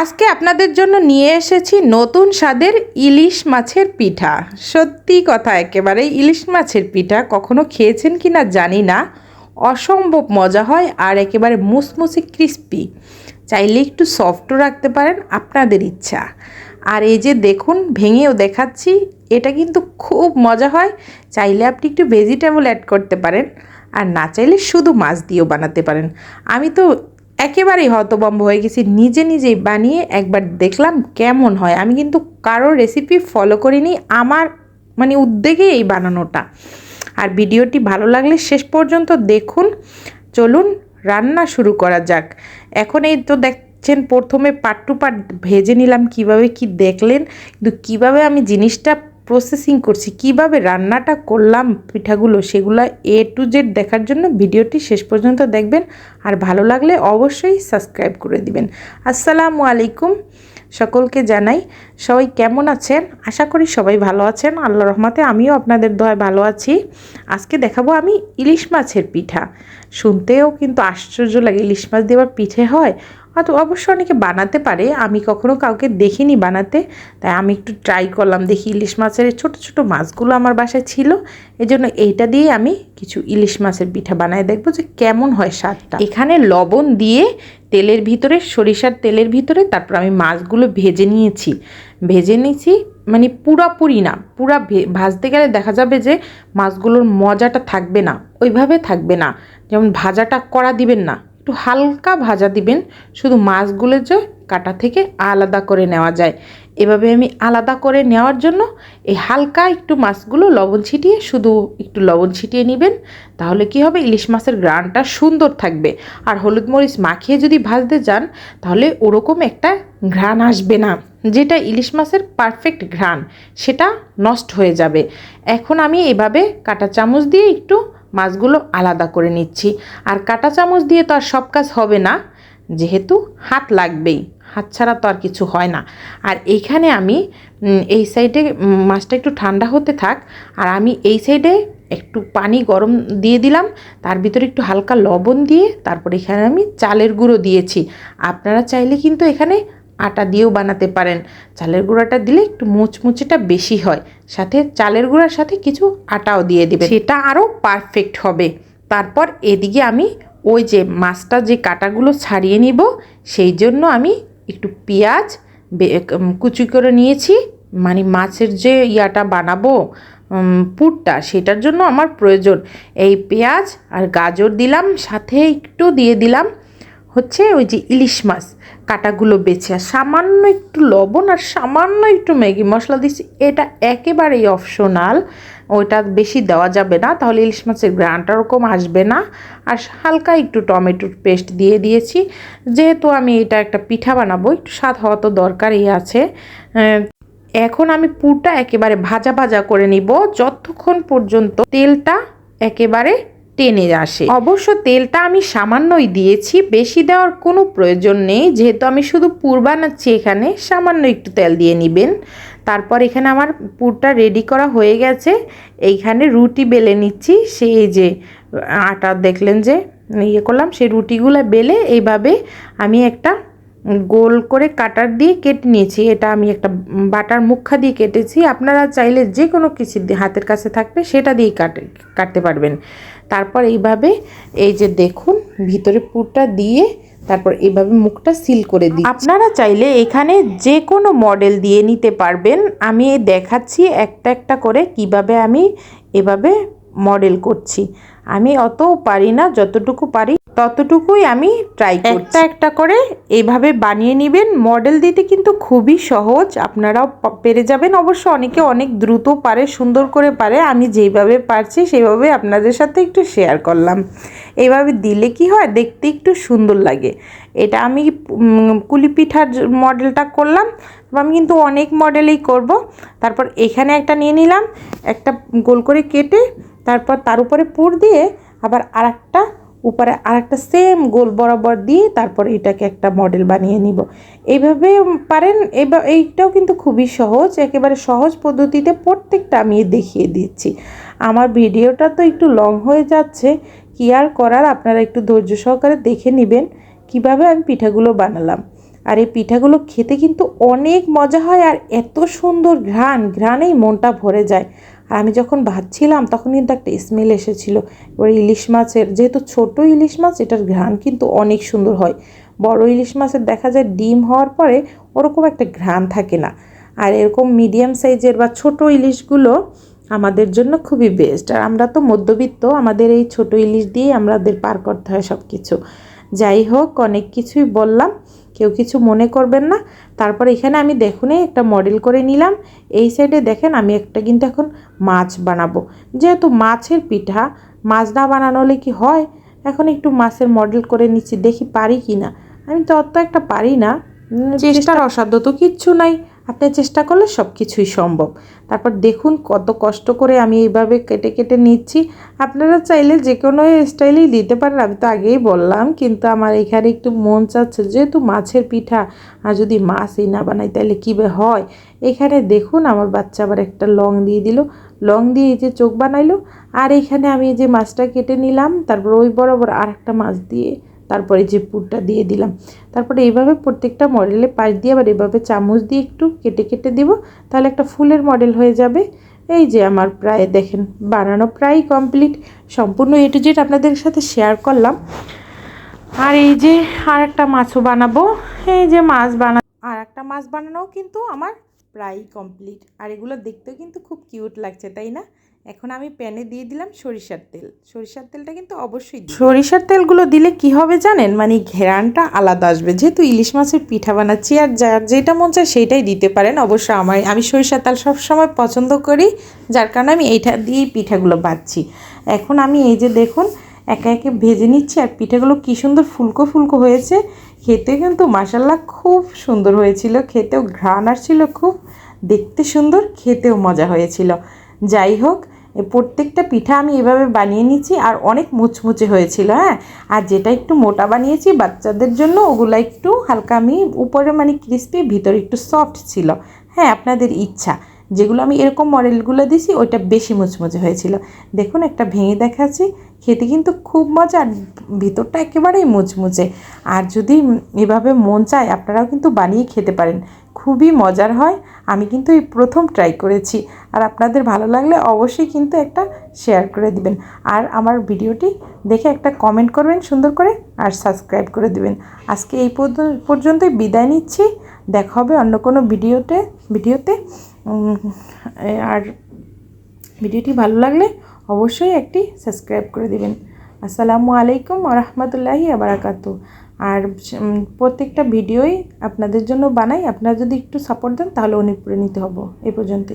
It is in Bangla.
আজকে আপনাদের জন্য নিয়ে এসেছি নতুন স্বাদের ইলিশ মাছের পিঠা। সত্যি কথা, একেবারে ইলিশ মাছের পিঠা কখনো খেয়েছেন কি না জানি না, অসম্ভব মজা হয় আর একেবারে মুসমুসে ক্রিস্পি। চাইলে একটু সফটও রাখতে পারেন, আপনাদের ইচ্ছা। আর এই যে দেখুন, ভেঙেও দেখাচ্ছি, এটা কিন্তু খুব মজা হয়। চাইলে আপনি একটু ভেজিটেবল অ্যাড করতে পারেন, আর না চাইলে শুধু মাছ দিয়েও বানাতে পারেন। আমি তো একেবারেই হতভম্ব হয়ে গেছি, নিজেই বানিয়ে একবার দেখলাম কেমন হয়। আমি কিন্তু কারো রেসিপি ফলো করিনি, আমার উদ্যোগে এই বানানোটা। আর ভিডিওটি ভালো লাগলে শেষ পর্যন্ত দেখুন। চলুন রান্না শুরু করা যাক। এখন এই তো দেখছেন, প্রথমে পার্ট টু পার্ট ভেজে নিলাম। কিভাবে কি দেখলেন, কিন্তু কীভাবে আমি জিনিসটা প্রসেসিং করছি, কিভাবে রান্নাটা করলাম পিঠাগুলো, সেগুলো A to Z দেখার জন্য ভিডিওটি শেষ পর্যন্ত দেখবেন। আর ভালো লাগলে অবশ্যই সাবস্ক্রাইব করে দিবেন। আসসালামু আলাইকুম, সকলকে জানাই সবাই কেমন আছেন। আশা করি সবাই ভালো আছেন, আল্লাহর রহমতে আমিও আপনাদের দয়ায় ভালো আছি। আজকে দেখাবো আমি ইলিশ মাছের পিঠা। শুনতেও কিন্তু আশ্চর্য লাগে, ইলিশ মাছ দেওয়ার পিঠে হয়। হয়তো অবশ্য অনেকে বানাতে পারে, আমি কখনো কাউকে দেখিনি বানাতে, তাই আমি একটু ট্রাই করলাম। দেখি ইলিশ মাছের ছোট ছোট মাছগুলো আমার বাসায় ছিল, এই জন্য এইটা দিয়ে আমি কিছু ইলিশ মাছের পিঠা বানায় দেখবো যে কেমন হয় স্বাদটা। এখানে লবণ দিয়ে তেলের ভিতরে, সরিষার তেলের ভিতরে, তারপর আমি মাছগুলো ভেজে নিয়েছি। পুরাপুরি না, ভাজতে গেলে দেখা যাবে যে মাছগুলোর মজাটা থাকবে না, ওইভাবে থাকবে না। যেমন ভাজাটা কড়া দিবেন না, একটু হালকা ভাজা দিবেন, শুধু মাছগুলো যে কাটা থেকে আলাদা করে নেওয়া যায়। এভাবে আমি আলাদা করে নেওয়ার জন্য এই হালকা একটু মাছগুলো লবণ ছিটিয়ে, শুধু একটু লবণ ছিটিয়ে নেবেন। তাহলে কি হবে, ইলিশ মাছের ঘ্রাণটা সুন্দর থাকবে। আর হলুদ মরিচ মাখিয়ে যদি ভাজতে যান, তাহলে ওরকম একটা ঘ্রাণ আসবে না, যেটা ইলিশ মাছের পারফেক্ট ঘ্রাণ, সেটা নষ্ট হয়ে যাবে। এখন আমি এভাবে কাঁটা চামচ দিয়ে একটু মাছগুলো আলাদা করে নিচ্ছি। আর কাঁটা চামচ দিয়ে তো আর সব কাজ হবে না, যেহেতু হাত লাগবেই, হাত ছাড়া তো আর কিছু হয় না। আর এইখানে আমি এই সাইডে মাছটা একটু ঠান্ডা হতে থাক, আর আমি এই সাইডে একটু পানি গরম দিয়ে দিলাম, তার ভিতরে একটু হালকা লবণ দিয়ে, তারপর এখানে আমি চালের গুঁড়ো দিয়েছি। আপনারা চাইলে কিন্তু এখানে আটা দিয়েও বানাতে পারেন। চালের গুঁড়াটা দিলে একটু মুচমুচেটা বেশি হয়, সাথে চালের গুঁড়ার সাথে কিছু আটাও দিয়ে দেবে, সেটা আরও পারফেক্ট হবে। তারপর এদিকে আমি ওই যে মাছটা যে কাটাগুলো ছাড়িয়ে নিব, সেই জন্য আমি একটু পেঁয়াজ কুচি করে নিয়েছি। মাছের যে ইয়াটা বানাবো, পুরটা, সেটার জন্য আমার প্রয়োজন এই পেঁয়াজ আর গাজর দিলাম, সাথে একটু দিয়ে দিলাম হচ্ছে ওই যে ইলিশ মাছ কাটাগুলো বেছে, আর সামান্য একটু লবণ আর সামান্য একটু ম্যাগি মশলা দিচ্ছি। এটা একেবারেই অপশনাল, ওইটা বেশি দেওয়া যাবে না, তাহলে ইলিশ মাছের ঘ্রাণটা ওরকম আসবে না। আর হালকা একটু টমেটোর পেস্ট দিয়ে দিয়েছি, যেহেতু আমি এটা একটা পিঠা বানাবো, একটু স্বাদ হওয়া তো দরকারই আছে। এখন আমি পুরটা একেবারে ভাজা ভাজা করে নিব, যতক্ষণ পর্যন্ত তেলটা একেবারে টেনে আসে। অবশ্য তেলটা আমি সামান্যই দিয়েছি, বেশি দেওয়ার কোনো প্রয়োজন নেই, যেহেতু আমি শুধু পুর বানাচ্ছি। এখানে সামান্য একটু তেল দিয়ে নেবেন। তারপর এখানে আমার পুরটা রেডি করা হয়ে গেছে। এইখানে রুটি বেলে নিচ্ছি, সেই যে আটা দেখলেন যে ইয়ে করলাম, সেই রুটিগুলো বেলে এইভাবে আমি একটা গোল করে কাটার দিয়ে কেটে নিয়েছি। এটা আমি একটা বাটার মুখা দিয়ে কেটেছি, আপনারা চাইলে যে কোনো কিছু হাতের কাছে থাকবে সেটা দিয়েই কাটতে পারবেন। তারপর এইভাবে এই যে দেখুন, ভিতরে পুরটা দিয়ে তারপর এইভাবে মুখটা সিল করে দিই। আপনারা চাইলে এখানে যে কোনো মডেল দিয়ে নিতে পারবেন। আমি দেখাচ্ছি একটা একটা করে কিভাবে আমি এভাবে মডেল করছি। আমি অতও পারি না, যতটুকু পারি ততটুকুই আমি ট্রাই করছি। একটা একটা করে এইভাবে বানিয়ে নেবেন। মডেল দিতে কিন্তু খুবই সহজ, আপনারাও পেরে যাবেন। অবশ্য অনেকে অনেক দ্রুত পারে, সুন্দর করে পারে। আমি যেইভাবে পারছি সেইভাবে আপনাদের সাথে একটু শেয়ার করলাম। এইভাবে দিলে কি হয়, দেখতে একটু সুন্দর লাগে। এটা আমি কুলি পিঠার মডেলটা করলাম, আমি কিন্তু অনেক মডেলেই করব। তারপর এখানে একটা নিয়ে নিলাম, একটা গোল করে কেটে, তারপর তার উপরে পুর দিয়ে আবার আরেকটা উপরে আরেকটা সেম গোল বরাবর দিয়ে, তারপর এটাকে একটা মডেল বানিয়ে নিব। এইভাবে পারেন। এইটাও কিন্তু খুবই সহজ, একেবারে সহজ পদ্ধতিতে প্রত্যেকটা আমি দেখিয়ে দিচ্ছি। আমার ভিডিওটা তো একটু লং হয়ে যাচ্ছে, কি আর করার, আপনারা একটু ধৈর্য সহকারে দেখে নেবেন কিভাবে আমি পিঠাগুলো বানালাম। আর এই পিঠাগুলো খেতে কিন্তু অনেক মজা হয়, আর এত সুন্দর ঘ্রাণেই মনটা ভরে যায়। আর আমি যখন ভাজছিলাম তখন কিন্তু একটা স্মেল এসেছিলো। এবার ইলিশ মাছের, যেহেতু ছোট ইলিশ মাছ, এটার ঘ্রাণ কিন্তু অনেক সুন্দর হয়। বড় ইলিশ মাছের দেখা যায় ডিম হওয়ার পরে ওরকম একটা ঘ্রাণ থাকে না। আর এরকম মিডিয়াম সাইজের বা ছোট ইলিশগুলো আমাদের জন্য খুবই বেস্ট। আর আমরা তো মধ্যবিত্ত, আমাদের এই ছোট ইলিশ দিয়ে আমাদের পার করতে হয় সব কিছু। যাই হোক, অনেক কিছুই বললাম, কেউ কিছু মনে করবেন না। তারপর এখানে আমি দেখুনই একটা মডেল করে নিলাম। এই সাইডে দেখেন আমি একটা কিন্তু এখন মাছ বানাবো। যেহেতু মাছের পিঠা, মাছ না বানানো হলে কি হয়, এখন একটু মাছের মডেল করে নিচ্ছি, দেখি পারি কি না। আমি তো অত একটা পারি না, চেষ্টার অসাধ্য তো কিচ্ছু নাই, আপনি চেষ্টা করলে সব কিছুই সম্ভব। তারপর দেখুন কত কষ্ট করে আমি এইভাবে কেটে কেটে নিচ্ছি। আপনারা চাইলে যে কোনো স্টাইলেই দিতে পারেন, আমি তো আগেই বললাম, কিন্তু আমার এখানে একটু মন চাচ্ছে, যেহেতু মাছের পিঠা, আর যদি মাছই না বানাই তাহলে কী হয়। এখানে দেখুন আমার বাচ্চা আবার একটা লং দিয়ে দিল, লং দিয়ে এই যে চোখ বানাইলো। আর এখানে আমি এই যে মাছটা কেটে নিলাম, তারপর ওই বরাবর আর একটা মাছ দিয়ে তারপরে যে পুরটা দিয়ে দিলাম। তারপরে এইভাবে প্রত্যেকটা মডেলের পাশ দিয়ে আবার এভাবে চামচ দিয়ে একটু কেটে কেটে দিব, তাহলে একটা ফুলের মডেল হয়ে যাবে। এই যে আমার প্রায় দেখেন বানানো প্রায় কমপ্লিট, সম্পূর্ণ এ টু জেড আপনাদের সাথে শেয়ার করলাম। আর এই যে আর একটা মাছও বানাবো, এই যে আর একটা মাছ বানানোও কিন্তু আমার প্রায় কমপ্লিট। আর এগুলো দেখতেও কিন্তু খুব কিউট লাগছে, তাই না? এখন আমি প্যানে দিয়ে দিলাম সরিষার তেল। সরিষার তেলটা কিন্তু অবশ্যই, সরিষার তেলগুলো দিলে কি হবে জানেন, মানে ঘেরানটা আলাদা আসবে। যেহেতু ইলিশ মাছের পিঠা বানাচ্ছি, আর যার যেটা মন চায় সেইটাই দিতে পারেন। অবশ্য আমি সরিষার তেল সবসময় পছন্দ করি, যার কারণে আমি এইটা দিয়েই পিঠাগুলো বাঁধছি। এখন আমি এই যে দেখুন একে একে ভেজে নিচ্ছি, আর পিঠাগুলো কী সুন্দর ফুলকো ফুলকো হয়েছে। খেতে কিন্তু মাশাল্লাহ খুব সুন্দর হয়েছিল, খেতেও ঘ্রাণ আসছিল খুব, দেখতে সুন্দর, খেতেও মজা হয়েছিল। যাই হোক, প্রত্যেকটা পিঠা আমি এভাবে বানিয়ে নিচ্ছি, আর অনেক মুচমুচে হয়েছিল। হ্যাঁ, আর যেটা একটু মোটা বানিয়েছি বাচ্চাদের জন্য, ওগুলো একটু হালকা আমি উপরে মানে ক্রিস্পি, ভিতরে একটু সফট ছিল। হ্যাঁ, আপনাদের ইচ্ছা। যেগুলো আমি এরকম মডেলগুলো দিছি ওইটা বেশি মুচমুচে হয়েছিল। দেখুন একটা ভেঙে দেখাচ্ছি, খেতে কিন্তু খুব মজা, আর ভিতরটা একেবারেই মুচমুচে। আর যদি এভাবে মন চায় আপনারাও কিন্তু বানিয়ে খেতে পারেন, খুবই মজার হয়। আমি কিন্তু এই প্রথম ট্রাই করেছি। আর আপনাদের ভালো লাগলে অবশ্যই কিন্তু একটা শেয়ার করে দিবেন, আর আমার ভিডিওটি দেখে একটা কমেন্ট করবেন সুন্দর করে, আর সাবস্ক্রাইব করে দিবেন। আজকে এই পর্যন্তই বিদায় নিচ্ছি, দেখা হবে অন্য কোনো ভিডিওতে। আর ভিডিওটি ভালো লাগলে অবশ্যই একটি সাবস্ক্রাইব করে দিবেন। আসসালামু আলাইকুম ওয়া রাহমাতুল্লাহি ওয়া বারাকাতুহু। আর প্রত্যেকটা ভিডিওই আপনাদের জন্য বানাই, আপনারা যদি একটু সাপোর্ট দেন তাহলে অনুপ্রাণিত হব। এই পর্যন্তই।